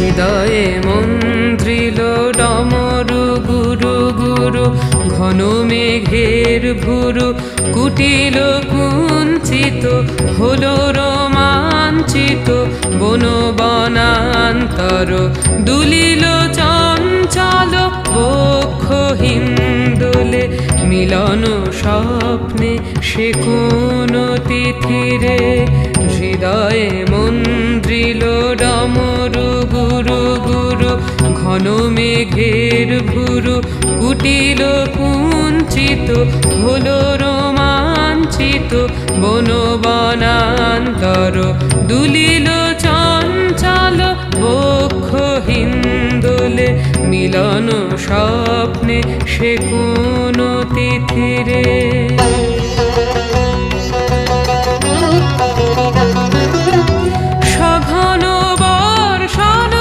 হৃদয়ে মন্ত্রিল ডমরু গুরু গুরু, ঘন মেঘের ভুরু কুটিল কুঞ্চিত, হলো রোমাঞ্চিত বন বনান্তর। দুলিল চঞ্চল বক্ষ হিন্দোলে, মিলন স্বপ্নে সে কোন তিথিরে। হৃদয়ে মন্ত্রিল ডমরু গুরু গুরু, ঘন মেঘের ভুরু কুটিল কুঞ্চিত, হলো রোমাঞ্চিত বন বনান্তর। দুলিল চঞ্চল বক্ষ হিন্দোলে, মিলন স্বপ্নে সে কোন তিথিরে।